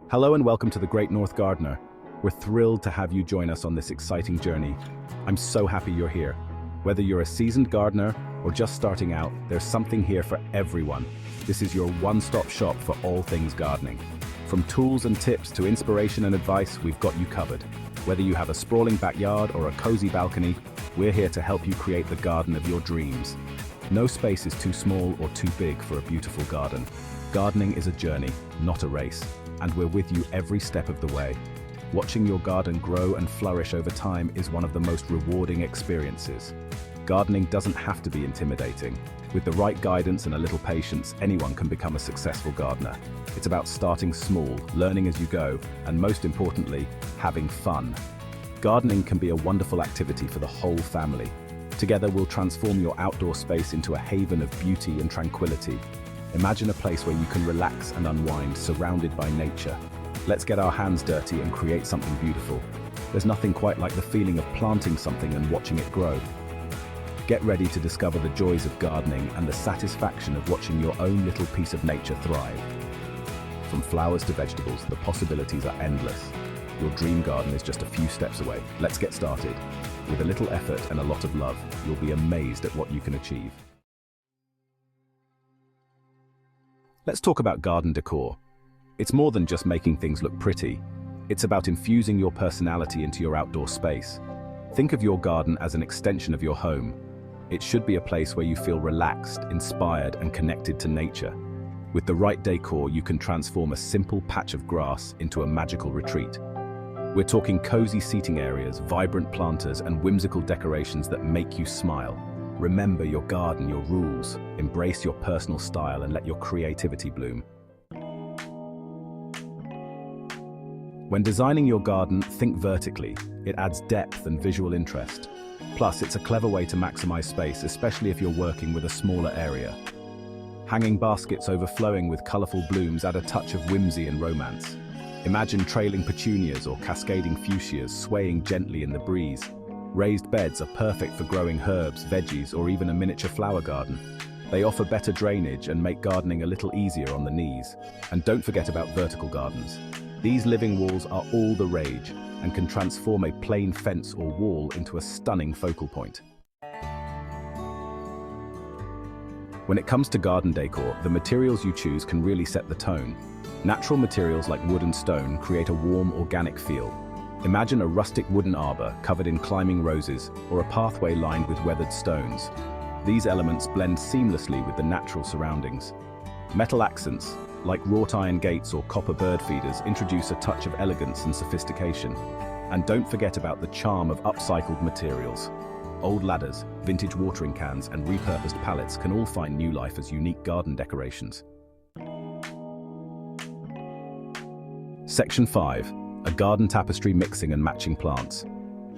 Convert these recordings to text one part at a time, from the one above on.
Hello and welcome to the Great North Gardener. We're thrilled to have you join us on this exciting journey. I'm so happy you're here. Whether you're a seasoned gardener or just starting out, there's something here for everyone. This is your one-stop shop for all things gardening. From tools and tips to inspiration and advice, we've got you covered. Whether you have a sprawling backyard or a cozy balcony, we're here to help you create the garden of your dreams. No space is too small or too big for a beautiful garden. Gardening is a journey, not a race, and we're with you every step of the way. Watching your garden grow and flourish over time is one of the most rewarding experiences. Gardening doesn't have to be intimidating. With the right guidance and a little patience, anyone can become a successful gardener. It's about starting small, learning as you go, and most importantly, having fun. Gardening can be a wonderful activity for the whole family. Together, we'll transform your outdoor space into a haven of beauty and tranquility. Imagine a place where you can relax and unwind, surrounded by nature. Let's get our hands dirty and create something beautiful. There's nothing quite like the feeling of planting something and watching it grow. Get ready to discover the joys of gardening and the satisfaction of watching your own little piece of nature thrive. From flowers to vegetables, the possibilities are endless. Your dream garden is just a few steps away. Let's get started. With a little effort and a lot of love, you'll be amazed at what you can achieve. Let's talk about garden decor. It's more than just making things look pretty. It's about infusing your personality into your outdoor space. Think of your garden as an extension of your home. It should be a place where you feel relaxed, inspired, and connected to nature. With the right decor, you can transform a simple patch of grass into a magical retreat. We're talking cozy seating areas, vibrant planters, and whimsical decorations that make you smile. Remember your garden, your rules. Embrace your personal style and let your creativity bloom. When designing your garden, think vertically. It adds depth and visual interest. Plus, it's a clever way to maximize space, especially if you're working with a smaller area. Hanging baskets overflowing with colorful blooms add a touch of whimsy and romance. Imagine trailing petunias or cascading fuchsias swaying gently in the breeze. Raised beds are perfect for growing herbs, veggies, or even a miniature flower garden. They offer better drainage and make gardening a little easier on the knees. And don't forget about vertical gardens. These living walls are all the rage and can transform a plain fence or wall into a stunning focal point. When it comes to garden decor, the materials you choose can really set the tone. Natural materials like wood and stone create a warm, organic feel. Imagine a rustic wooden arbor covered in climbing roses or a pathway lined with weathered stones. These elements blend seamlessly with the natural surroundings. Metal accents, like wrought iron gates or copper bird feeders, introduce a touch of elegance and sophistication. And don't forget about the charm of upcycled materials. Old ladders, vintage watering cans, and repurposed pallets can all find new life as unique garden decorations. Section 5. A garden tapestry mixing and matching plants.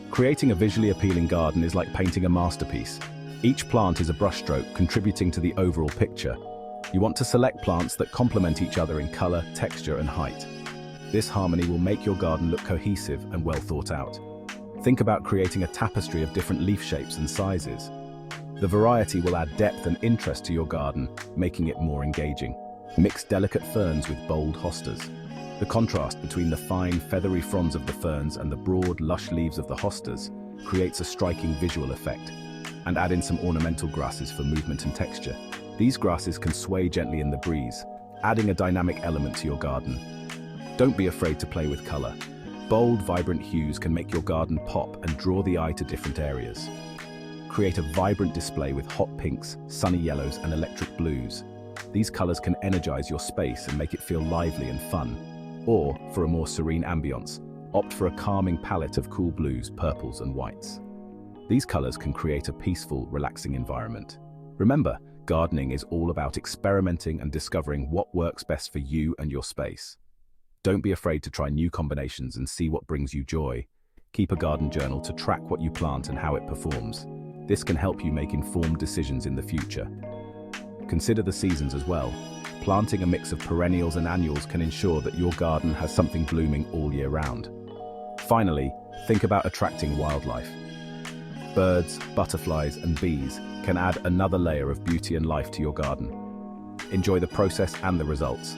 Creating a visually appealing garden is like painting a masterpiece. Each plant is a brushstroke contributing to the overall picture. You want to select plants that complement each other in color, texture, and height. This harmony will make your garden look cohesive and well thought out. Think about creating a tapestry of different leaf shapes and sizes. The variety will add depth and interest to your garden, making it more engaging. Mix delicate ferns with bold hostas. The contrast between the fine, feathery fronds of the ferns and the broad, lush leaves of the hostas creates a striking visual effect. And add in some ornamental grasses for movement and texture. These grasses can sway gently in the breeze, adding a dynamic element to your garden. Don't be afraid to play with color. Bold, vibrant hues can make your garden pop and draw the eye to different areas. Create a vibrant display with hot pinks, sunny yellows, and electric blues. These colors can energize your space and make it feel lively and fun. Or, for a more serene ambience, opt for a calming palette of cool blues, purples, and whites. These colors can create a peaceful, relaxing environment. Remember, gardening is all about experimenting and discovering what works best for you and your space. Don't be afraid to try new combinations and see what brings you joy. Keep a garden journal to track what you plant and how it performs. This can help you make informed decisions in the future. Consider the seasons as well. Planting a mix of perennials and annuals can ensure that your garden has something blooming all year round. Finally, think about attracting wildlife. Birds, butterflies, and bees can add another layer of beauty and life to your garden. Enjoy the process and the results.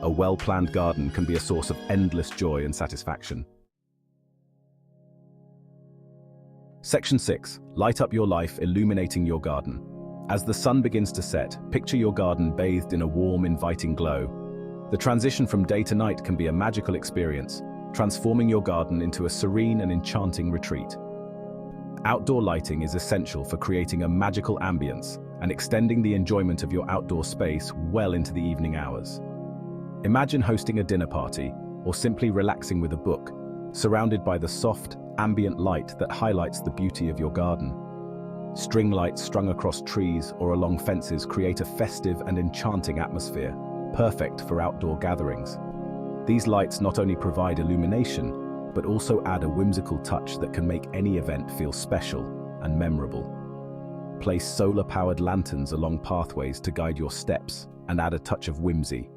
a well-planned garden can be a source of endless joy and satisfaction. Section 6. Light up your life, illuminating your garden. As the sun begins to set, picture your garden bathed in a warm, inviting glow. The transition from day to night can be a magical experience, transforming your garden into a serene and enchanting retreat. Outdoor lighting is essential for creating a magical ambience and extending the enjoyment of your outdoor space well into the evening hours. Imagine hosting a dinner party or simply relaxing with a book, surrounded by the soft, ambient light that highlights the beauty of your garden. String lights strung across trees or along fences create a festive and enchanting atmosphere, perfect for outdoor gatherings. These lights not only provide illumination, but also add a whimsical touch that can make any event feel special and memorable. Place solar-powered lanterns along pathways to guide your steps and add a touch of whimsy.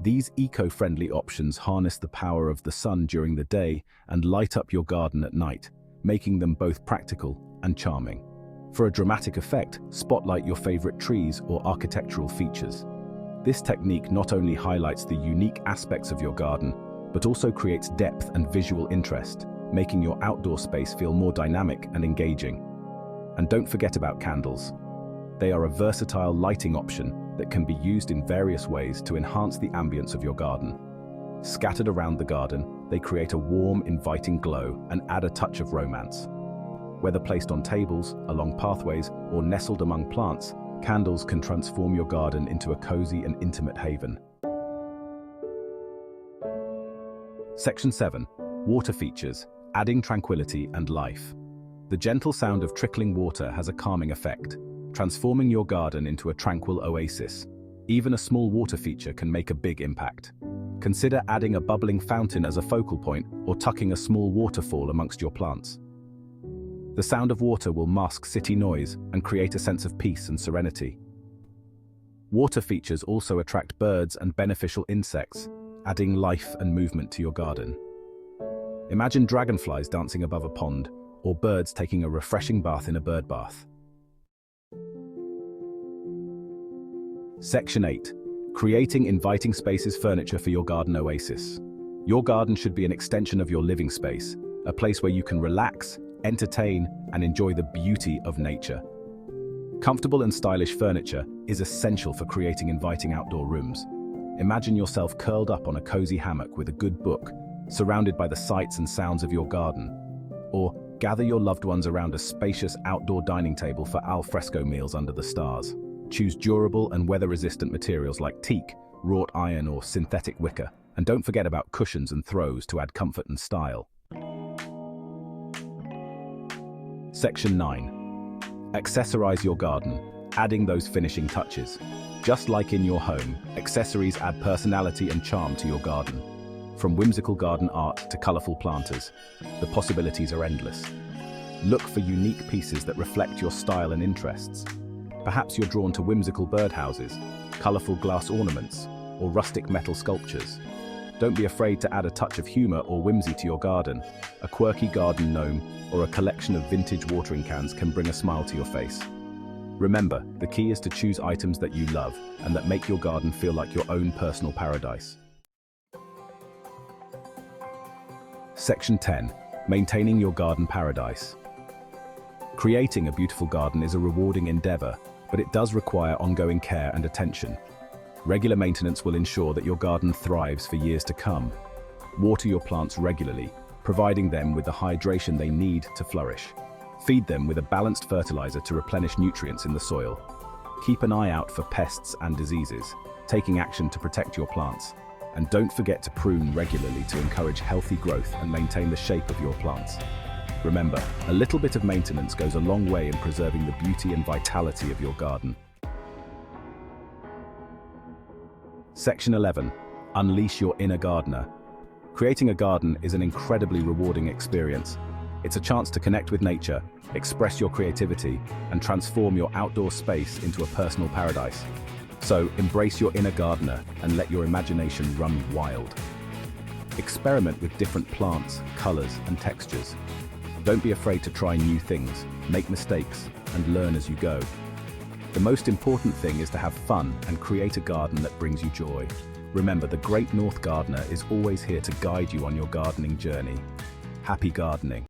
These eco-friendly options harness the power of the sun during the day and light up your garden at night, making them both practical and charming. For a dramatic effect, spotlight your favorite trees or architectural features. This technique not only highlights the unique aspects of your garden, but also creates depth and visual interest, making your outdoor space feel more dynamic and engaging. And don't forget about candles. They are a versatile lighting option that can be used in various ways to enhance the ambience of your garden. Scattered around the garden, they create a warm, inviting glow and add a touch of romance. Whether placed on tables, along pathways, or nestled among plants, candles can transform your garden into a cozy and intimate haven. Section 7. Water features, adding tranquility and life. The gentle sound of trickling water has a calming effect, transforming your garden into a tranquil oasis. Even a small water feature can make a big impact. Consider adding a bubbling fountain as a focal point or tucking a small waterfall amongst your plants. The sound of water will mask city noise and create a sense of peace and serenity. Water features also attract birds and beneficial insects, adding life and movement to your garden. Imagine dragonflies dancing above a pond, or birds taking a refreshing bath in a bird bath. Section 8. Creating inviting spaces, furniture for your garden oasis. Your garden should be an extension of your living space, a place where you can relax, entertain, and enjoy the beauty of nature. Comfortable and stylish furniture is essential for creating inviting outdoor rooms. Imagine yourself curled up on a cozy hammock with a good book, surrounded by the sights and sounds of your garden. Or gather your loved ones around a spacious outdoor dining table for al fresco meals under the stars. Choose durable and weather-resistant materials like teak, wrought iron, or synthetic wicker. And don't forget about cushions and throws to add comfort and style. Section 9. Accessorize your garden, adding those finishing touches. Just like in your home, accessories add personality and charm to your garden. From whimsical garden art to colorful planters, the possibilities are endless. Look for unique pieces that reflect your style and interests. Perhaps you're drawn to whimsical birdhouses, colorful glass ornaments, or rustic metal sculptures. Don't be afraid to add a touch of humor or whimsy to your garden. A quirky garden gnome or a collection of vintage watering cans can bring a smile to your face. Remember, the key is to choose items that you love and that make your garden feel like your own personal paradise. Section 10. Maintaining your garden paradise. Creating a beautiful garden is a rewarding endeavor, but it does require ongoing care and attention. Regular maintenance will ensure that your garden thrives for years to come. Water your plants regularly, providing them with the hydration they need to flourish. Feed them with a balanced fertilizer to replenish nutrients in the soil. Keep an eye out for pests and diseases, taking action to protect your plants. And don't forget to prune regularly to encourage healthy growth and maintain the shape of your plants. Remember, a little bit of maintenance goes a long way in preserving the beauty and vitality of your garden. Section 11. Unleash your inner gardener. Creating a garden is an incredibly rewarding experience. It's a chance to connect with nature, express your creativity, and transform your outdoor space into a personal paradise. So, embrace your inner gardener and let your imagination run wild. Experiment with different plants, colors, and textures. Don't be afraid to try new things, make mistakes, and learn as you go. The most important thing is to have fun and create a garden that brings you joy. Remember, the Great North Gardener is always here to guide you on your gardening journey. Happy gardening!